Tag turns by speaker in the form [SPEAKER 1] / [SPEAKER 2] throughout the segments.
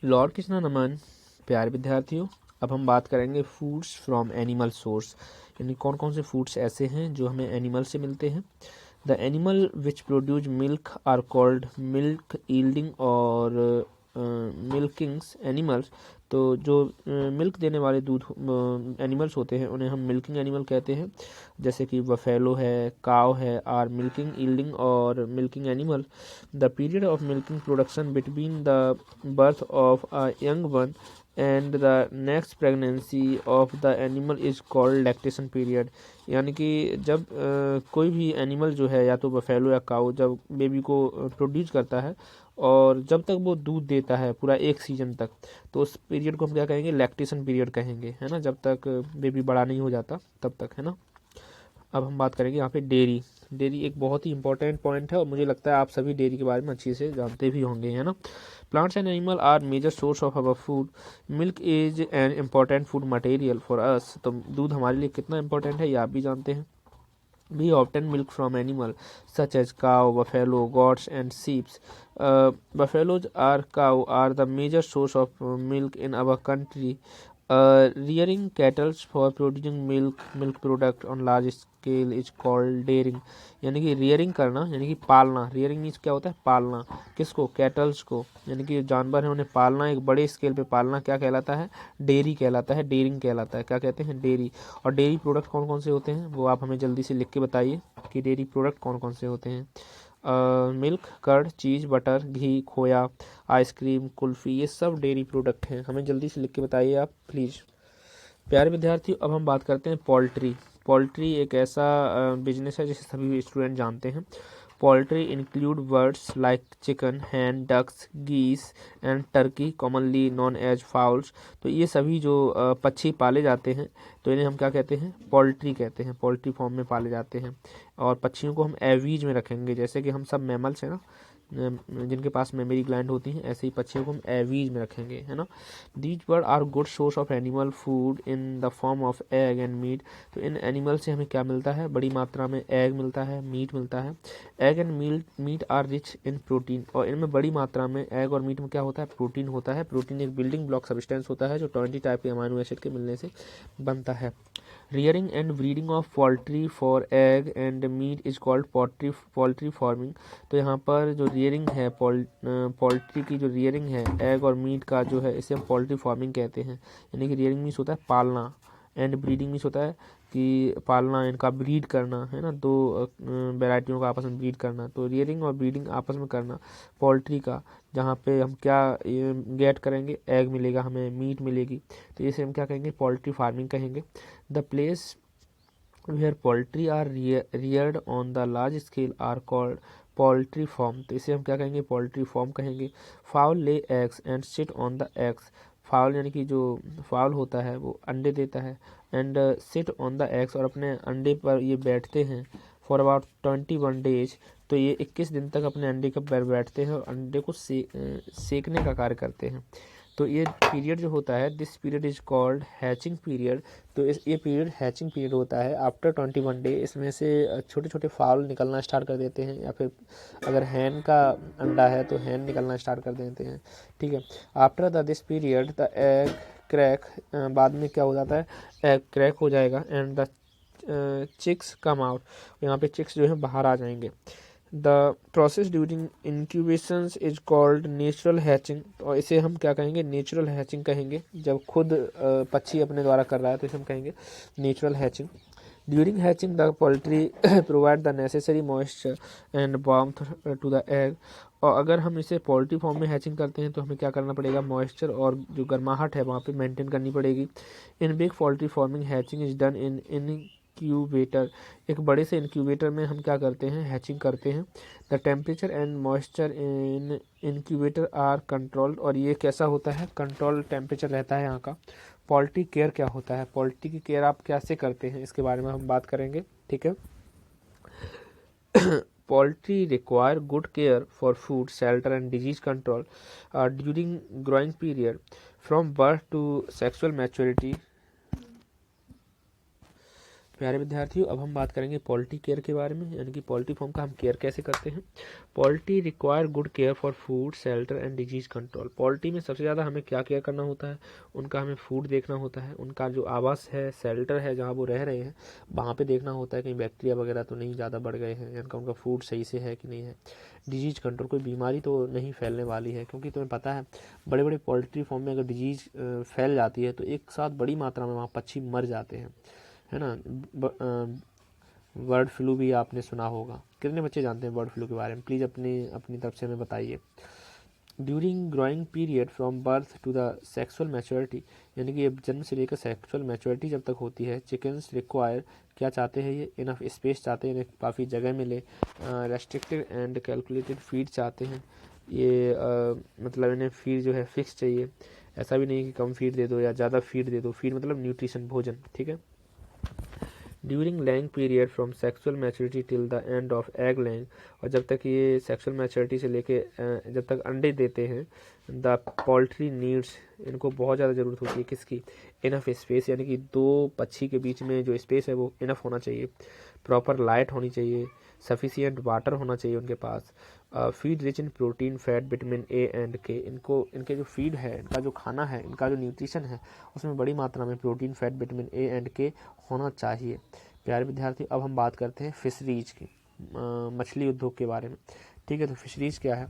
[SPEAKER 1] Lord Krishna नमन प्यारे विद्यार्थियों, अब हम बात करेंगे फूड्स फ्रॉम एनिमल सोर्स, यानी कौन कौन से फूड्स ऐसे हैं जो हमें एनिमल से मिलते हैं। The animal which produce milk are called milk yielding और मिल्किंग्स एनिमल्स। तो जो मिल्क देने वाले दूध एनिमल्स होते हैं उन्हें हम मिल्किंग एनिमल कहते हैं, जैसे कि बफेलो है, काव है, आर मिल्किंग ईल्डिंग और milking animal. The period of milking production between the birth of a young one and the next pregnancy of the animal is called lactation period। यानी कि जब कोई भी एनिमल जो है, या तो बफेलो या काऊ, जब बेबी को प्रोड्यूस करता है और जब तक वो दूध देता है पूरा एक सीजन तक, तो उस पीरियड को हम क्या कहेंगे, लैक्टेशन पीरियड कहेंगे, है ना। जब तक बेबी बड़ा नहीं हो जाता तब तक, है ना। अब हम बात करेंगे यहाँ पे डेयरी। डेयरी एक बहुत ही इंपॉर्टेंट पॉइंट है और मुझे लगता है आप सभी डेयरी के बारे में अच्छे से जानते भी होंगे, है ना। Plants and animal are major source of our food. Milk is an important food material for us. तो दूध हमारे लिए कितना इंपॉर्टेंट है ये आप भी जानते हैं। We obtain milk from animals such as cow, buffalo, goats, and sheep. Buffaloes or cow are the major source of milk in our country. Rearing cattle for producing milk product on large scale is called dairying। यानी कि rearing करना यानी कि पालना। rearing means क्या होता है, पालना। किसको, कैटल्स को, यानी कि जानवर है उन्हें पालना, एक बड़े स्केल पे पालना क्या कहलाता है, डेयरी कहलाता है, डेयरिंग कहलाता है। क्या कहते हैं, डेयरी। और डेयरी प्रोडक्ट कौन कौन से होते हैं वो आप हमें जल्दी से लिख के बताइए कि डेयरी प्रोडक्ट कौन कौन से होते हैं। मिल्क, कर्ड, चीज़, बटर, घी, खोया, आइसक्रीम, कुल्फ़ी, ये सब डेयरी प्रोडक्ट हैं। हमें जल्दी से लिख के बताइए आप प्लीज़। प्यारे विद्यार्थियों, अब हम बात करते हैं पोल्ट्री। पोल्ट्री एक ऐसा बिजनेस है जिसे सभी स्टूडेंट जानते हैं। Poultry include birds like chicken, hen, ducks, geese and turkey, commonly known as fowls. तो ये सभी जो पक्षी पाले जाते हैं तो इन्हें हम क्या कहते हैं, पोल्ट्री कहते हैं। पोल्ट्री फॉर्म में पाले जाते हैं और पक्षियों को हम एवीज में रखेंगे, जैसे कि हम सब मैमल्स हैं ना, जिनके पास मेमोरी ग्लैंड होती हैं, ऐसे ही पक्षियों को हम एवीज में रखेंगे, है ना। These bird are good source of animal food in the form of egg and meat. तो इन एनिमल से हमें क्या मिलता है, बड़ी मात्रा में एग मिलता है, मीट मिलता है। Egg and meat are rich in protein. और इनमें बड़ी मात्रा में एग और मीट में क्या होता है, प्रोटीन होता है। प्रोटीन एक बिल्डिंग ब्लॉक सब्सटेंस होता है जो 20 टाइप के अमाइनो एसिड के मिलने से बनता है। Rearing and breeding of poultry for egg and meat is called poultry farming. तो यहाँ पर जो रियरिंग है, पोल्ट्री की जो रियरिंग है एग और मीट का जो है, इसे हम पोल्ट्री फार्मिंग कहते हैं। यानी कि रियरिंग मीन्स होता है पालना एंड ब्रीडिंग मीन्स होता है कि पालना, इनका ब्रीड करना, है ना, दो वेराइटियों का आपस में ब्रीड करना। तो रियरिंग और ब्रीडिंग आपस में करना पोल्ट्री का, जहाँ पे हम क्या गेट करेंगे, एग मिलेगा हमें, मीट मिलेगी, तो इसे हम क्या कहेंगे, पोल्ट्री फार्मिंग कहेंगे। The place where poultry are reared on the large scale are called poultry farm. तो इसे हम क्या कहेंगे, पोल्ट्री फार्म कहेंगे। Fowl lay eggs and sit on the eggs. Fowl यानी कि जो फाउल होता है वो अंडे देता है, and sit on the eggs, और अपने अंडे पर ये बैठते हैं फॉर अबाउट 21 डेज। तो ये 21 दिन तक अपने अंडे के पर बैठते हैं और अंडे को सेकने का कार्य करते हैं। तो ये पीरियड जो होता है, this period is called hatching period. तो ये पीरियड हैचिंग पीरियड होता है। आफ्टर 21 डे इसमें से छोटे छोटे फाउल निकलना स्टार्ट कर देते हैं, या फिर अगर हैन का अंडा है तो हैन निकलना स्टार्ट कर देते हैं, ठीक है। After the this period the egg crack, बाद में क्या हो जाता है, एग क्रैक हो जाएगा, and the chicks come out. यहाँ पे चिक्स जो है बाहर आ जाएंगे। The process during incubation is called natural hatching. और इसे हम क्या कहेंगे, नेचुरल हैचिंग कहेंगे। जब खुद पक्षी अपने द्वारा कर रहा है तो इसे हम कहेंगे natural hatching. During hatching the poultry provide the necessary moisture and warmth to the egg. और अगर हम इसे पोल्ट्री फॉर्म में हैचिंग करते हैं तो हमें क्या करना पड़ेगा, मॉइस्चर और जो गर्माहट है वहाँ पे मेंटेन करनी पड़ेगी। In big poultry farming hatching is done in incubator. एक बड़े से इंक्यूबेटर में हम क्या करते हैं, हैचिंग करते हैं। The temperature and moisture in incubator are controlled. और ये कैसा होता है, कंट्रोल टेम्परेचर रहता है यहाँ का। पोल्ट्री केयर क्या होता है, पोल्ट्री की केयर आप कैसे करते हैं, इसके बारे में हम बात करेंगे, ठीक है। Poultry require good care for food shelter and disease control during growing period from birth to sexual maturity. प्यारे विद्यार्थियों, अब हम बात करेंगे पोल्ट्री केयर के बारे में, यानी कि पोल्ट्री फार्म का हम केयर कैसे करते हैं। Poultry require good care for food, shelter and disease control. Poultry में सबसे ज़्यादा हमें क्या केयर करना होता है, उनका हमें फूड देखना होता है, उनका जो आवास है, शेल्टर है जहाँ वो रह रहे हैं, वहाँ पे देखना होता है कहीं बैक्टीरिया वगैरह तो नहीं ज़्यादा बढ़ गए हैं, यानी उनका फूड सही से है कि नहीं है। डिजीज कंट्रोल, कोई बीमारी तो नहीं फैलने वाली है, क्योंकि तुम्हें पता है बड़े बड़े पोल्ट्री फार्म में अगर डिजीज फैल जाती है तो एक साथ बड़ी मात्रा में वहाँ पक्षी मर जाते हैं, है ना। बर्ड फ्लू भी आपने सुना होगा। कितने बच्चे जानते हैं बर्ड फ्लू के बारे में, प्लीज़ अपनी अपनी तरफ से हमें बताइए। During growing period from birth to the sexual maturity, यानी कि जन्म से लेकर सेक्सुअल मैच्योरिटी जब तक होती है, चिकन्स रिक्वायर, क्या चाहते हैं ये, इनफ स्पेस चाहते हैं, इन्हें काफ़ी जगह मिले, रेस्ट्रिक्टेड एंड कैलकुलेटेड फीड चाहते हैं, ये मतलब इन्हें फीड जो है फिक्स चाहिए, ऐसा भी नहीं कि कम फीड दे दो या ज़्यादा फीड दे दो, फीड मतलब न्यूट्रिशन, भोजन, ठीक है। During laying period from sexual maturity till the end of egg laying, और जब तक ये सेक्सुअल मैच्योरिटी से लेके जब तक अंडे देते हैं, द पोल्ट्री नीड्स, इनको बहुत ज़्यादा ज़रूरत होती है किसकी, इनफ स्पेस, यानी कि दो पक्षी के बीच में जो स्पेस है वो इनफ होना चाहिए, प्रॉपर लाइट होनी चाहिए, सफिशिएंट वाटर होना चाहिए उनके पास, feed rich in protein, fat, vitamin A and K, इनको इनके जो फीड है, इनका जो खाना है, इनका जो न्यूट्रिशन है, उसमें बड़ी मात्रा में protein, fat, vitamin A and के होना चाहिए। प्यारे विद्यार्थी, अब हम बात करते हैं फिशरीज की, मछली उद्योग के बारे में, ठीक है। तो फिशरीज क्या है,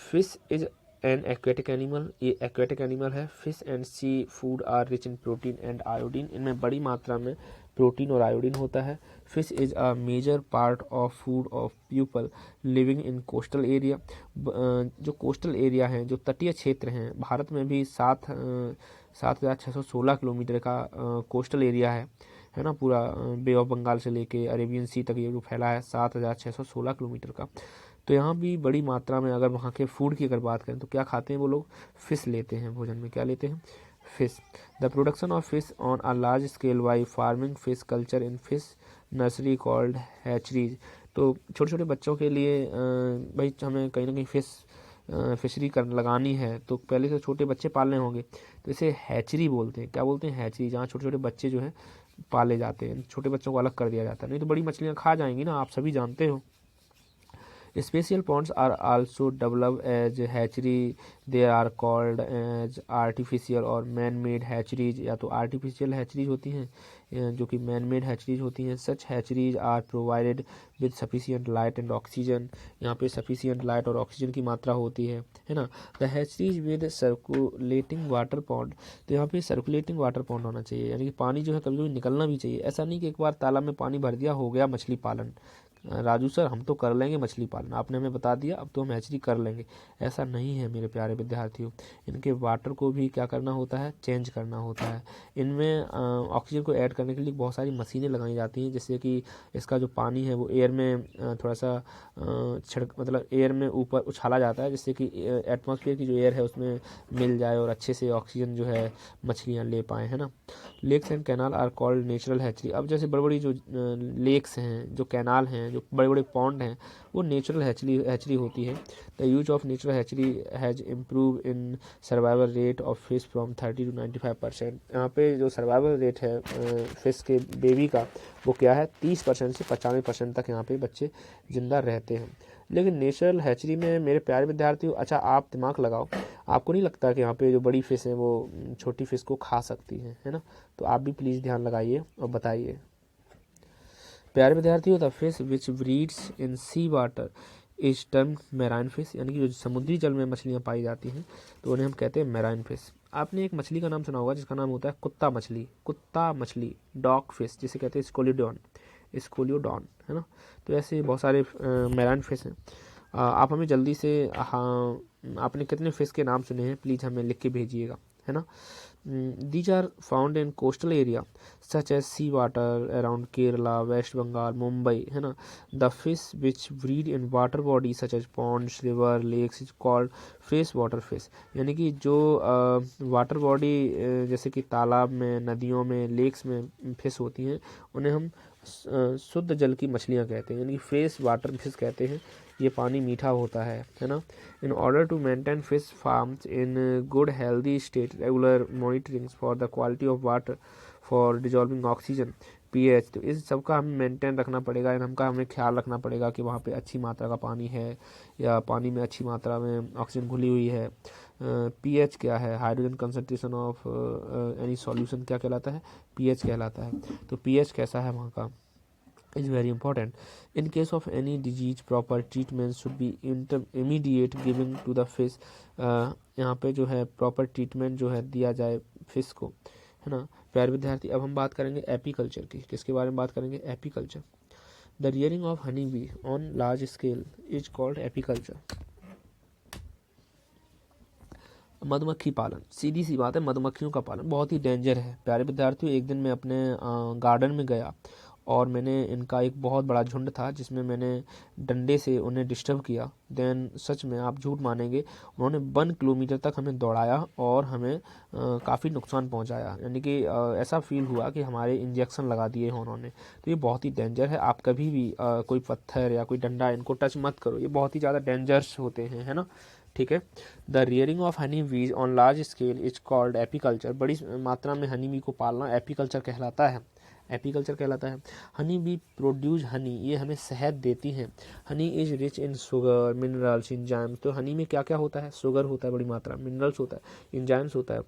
[SPEAKER 1] fish is an aquatic animal, ये एक्वेटिक एनिमल है। Fish and sea food are rich in protein and iodine, इनमें बड़ी मात्रा में प्रोटीन और आयोडीन होता है। Fish is a major part of food of people living in coastal area, जो कोस्टल एरिया हैं, जो तटीय क्षेत्र हैं, भारत में भी 7,616 किलोमीटर का कोस्टल एरिया है ना, पूरा बे ऑफ बंगाल से लेके अरेबियन सी तक ये जो फैला है 7,616 किलोमीटर का। तो यहाँ भी बड़ी मात्रा में अगर वहाँ के फूड की अगर बात करें तो क्या खाते हैं वो लोग, फिश लेते हैं भोजन में, क्या लेते हैं, fish. The production of fish on a large scale by farming fish culture in fish nursery called hatcheries, तो छोटे छोटे बच्चों के लिए भाई हमें कहीं ना कहीं फिशरी कर लगानी है तो पहले से छोटे बच्चे पालने होंगे, तो इसे हैचरी बोलते हैं। क्या बोलते हैं, हैचरी, जहाँ छोटे छोटे बच्चे जो हैं पाले जाते हैं, छोटे बच्चों को अलग कर दिया जाता है, नहीं तो बड़ी मछलियाँ खा जाएंगी ना, आप सभी जानते हो। Special ponds are also developed as hatchery. They are called as artificial और man-made hatcheries, या तो artificial hatcheries होती हैं जो कि man-made hatcheries होती हैं। Such hatcheries are provided with sufficient light and oxygen, यहाँ पे sufficient light और oxygen की मात्रा होती है ना। The hatcheries with circulating water pond, तो यहाँ पे सर्कुलेटिंग वाटर पॉन्ड होना चाहिए, यानी कि पानी जो है कभी कभी निकलना भी चाहिए, ऐसा नहीं कि एक बार तालाब में पानी भर दिया हो गया मछली पालन, राजू सर हम तो कर लेंगे मछली पालन, आपने हमें बता दिया अब तो हम हैचरी कर लेंगे, ऐसा नहीं है मेरे प्यारे विद्यार्थियों। इनके वाटर को भी क्या करना होता है, चेंज करना होता है। इनमें ऑक्सीजन को ऐड करने के लिए बहुत सारी मशीनें लगाई जाती हैं, जिससे कि इसका जो पानी है वो एयर में थोड़ा सा छिड़क मतलब एयर में ऊपर उछाला जाता है, जिससे कि एटमॉस्फेयर की जो एयर है उसमें मिल जाए और अच्छे से ऑक्सीजन जो है मछलियाँ ले पाएँ, है ना। Lakes and canal are called natural hatchery, अब जैसे बड़ी बड़ी जो लेक्स हैं, जो कैनाल हैं, जो बड़े बड़े पॉन्ड हैं, वो नेचुरल हैचरी होती है। The use of natural hatchery has improve in survival rate of fish from 30 to 95%, यहाँ पे जो सर्वाइवल रेट है फिश के बेबी का वो क्या है, 30% से 95% तक यहाँ पे बच्चे जिंदा रहते हैं। लेकिन नेचुरल हैचरी में मेरे प्यारे विद्यार्थियों, अच्छा आप दिमाग लगाओ, आपको नहीं लगता कि यहाँ पे जो बड़ी फिश है वो छोटी फिश को खा सकती हैं, है ना। तो आप भी प्लीज़ ध्यान लगाइए और बताइए। प्यारे विद्यार्थियों, the fish which breeds in sea water is term marine fish, यानी कि जो समुद्री जल में मछलियाँ पाई जाती हैं तो उन्हें हम कहते हैं मैराइन फिश। आपने एक मछली का नाम सुना होगा जिसका नाम होता है कुत्ता मछली, डॉग फिश, जिसे कहते हैं स्कोलियोडॉन, है ना। तो ऐसे बहुत सारे मैराइन फिश हैं। आप हमें जल्दी से, हाँ, आपने कितने फिश के नाम सुने हैं प्लीज़ हमें लिख के भेजिएगा, है ना। These are found in coastal area such as sea water around Kerala, West Bengal, Mumbai, है ना। The fish which breed in water bodies such as ponds, river, lakes is called fresh water fish, यानी कि जो water body जैसे कि तालाब में, नदियों में, लेक्स में फिश होती हैं उन्हें हम शुद्ध जल की मछलियाँ कहते हैं, यानी कि फ्रेश वाटर फिश कहते हैं। ये पानी मीठा होता है ना। In order to maintain fish farms in good healthy state, regular monitoring for the quality of water for dissolving oxygen, pH. तो इस सब का हमें मेंटेन रखना पड़ेगा, हमें ख्याल रखना पड़ेगा कि वहाँ पे अच्छी मात्रा का पानी है या पानी में अच्छी मात्रा में ऑक्सीजन घुली हुई है। पीएच क्या है, hydrogen concentration of any solution क्या कहलाता है, पीएच कहलाता है। तो पीएच कैसा है वहाँ का is very important. In case of any disease, proper treatment should be immediate giving to the fish. यहाँ पे जो है प्रॉपर ट्रीटमेंट जो है दिया जाए फिश को, है ना। प्यारे विद्यार्थी, अब हम बात करेंगे एपीकल्चर की। किसके बारे में बात करेंगे, apiculture. The rearing of honey be on large scale is called apiculture. मधुमक्खी पालन, सीधी सी बात है, मधुमक्खियों का पालन बहुत ही डेंजर है। प्यारे विद्यार्थियों, एक दिन मैं अपने गार्डन में गया और मैंने इनका एक बहुत बड़ा झुंड था जिसमें मैंने डंडे से उन्हें डिस्टर्ब किया। देन सच में आप झूठ मानेंगे, उन्होंने 1 किलोमीटर तक हमें दौड़ाया और हमें काफ़ी नुकसान पहुंचाया। यानी कि ऐसा फील हुआ कि हमारे इंजेक्शन लगा दिए हैं उन्होंने। तो ये बहुत ही डेंजर है। आप कभी भी कोई पत्थर या कोई डंडा इनको टच मत करो, ये बहुत ही ज़्यादा डेंजरस होते हैं, है ना। ठीक है। द रियरिंग ऑफ हनी बीज on large scale is called apiculture. बड़ी मात्रा में हनी बी को पालना एपीकल्चर कहलाता है। एपीकल्चर कहलाता है। हनी बी प्रोड्यूस हनी, ये हमें शहद देती हैं। Honey is rich in sugar, minerals, enzymes. तो हनी में क्या क्या होता है, शुगर होता है बड़ी मात्रा, मिनरल्स होता है, इंजाइम्स होता है।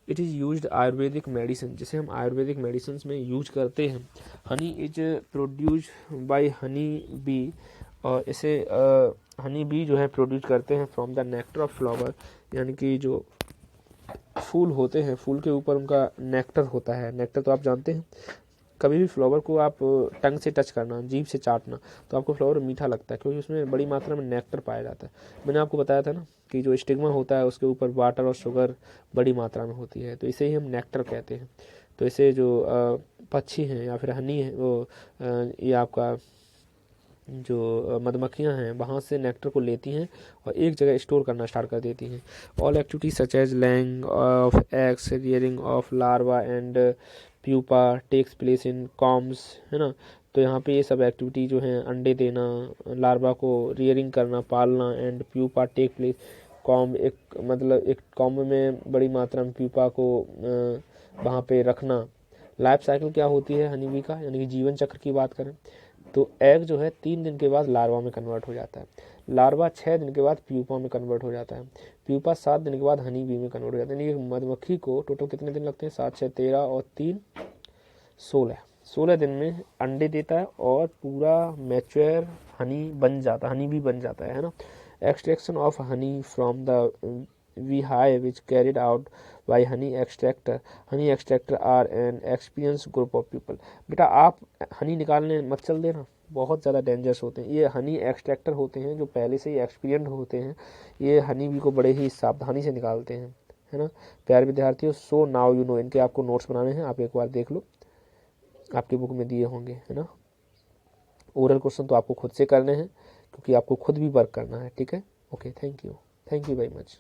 [SPEAKER 1] It is used Ayurvedic medicine, जिसे हम आयुर्वेदिक मेडिसिन में यूज करते हैं। Honey is produce by honey bee, और इसे हनी बी जो है प्रोड्यूस करते हैं from the nectar of flower. यानी कि जो फूल होते हैं, फूल के ऊपर उनका नेक्टर होता है। नेक्टर तो आप जानते हैं, कभी भी फ्लावर को आप टंग से टच करना, जीभ से चाटना, तो आपको फ्लावर मीठा लगता है, क्योंकि उसमें बड़ी मात्रा में नेक्टर पाया जाता है। मैंने आपको बताया था ना कि जो स्टिग्मा होता है उसके ऊपर वाटर और शुगर बड़ी मात्रा में होती है, तो इसे ही हम नेक्टर कहते हैं। तो इसे जो पक्षी हैं या फिर हनी है, वो ये आपका जो मधुमक्खियाँ हैं वहाँ से नेक्टर को लेती हैं और एक जगह स्टोर करना स्टार्ट कर देती हैं। All activities such as laying of eggs, rearing of larva and pupa takes place in combs, है ना। तो यहाँ पे ये सब एक्टिविटी जो है, अंडे देना, लार्वा को रियरिंग करना, पालना, and pupa take place, comb एक मतलब एक कॉम्ब में बड़ी मात्रा में प्यूपा को वहाँ पे रखना। लाइफ साइकिल क्या होती है हनी बी का, यानी कि जीवन चक्र की बात करें तो एग जो है 3 दिन के बाद लार्वा में कन्वर्ट हो जाता है, लार्वा 6 दिन के बाद प्यूपा में कन्वर्ट हो जाता है, प्यूपा 7 दिन के बाद हनी बी में कन्वर्ट हो जाता है। यानी मधुमक्खी को टोटल कितने दिन लगते हैं, 7 6 13 और 3 16 दिन में अंडे देता है और पूरा मैच्योर हनी बन जाता है, हनी बी बन जाता है ना। Extraction of honey from the beehive which carried out by honey extractor. Honey extractor are an experience group of people. बेटा आप हनी निकालने मत चल देना, बहुत ज़्यादा डेंजरस होते हैं। ये हनी एक्सट्रैक्टर होते हैं जो पहले से ही एक्सपीरियंस होते हैं, ये हनी बी को बड़े ही सावधानी से निकालते हैं, है ना। प्यारे विद्यार्थियों, सो नाउ यू नो, इनके आपको नोट्स बनाने हैं, आप एक बार देख लो, आपकी बुक में दिए होंगे, है ना। ओरल क्वेश्चन तो आपको खुद से करने हैं क्योंकि आपको खुद भी वर्क करना है, ठीक है। Okay, thank you very much.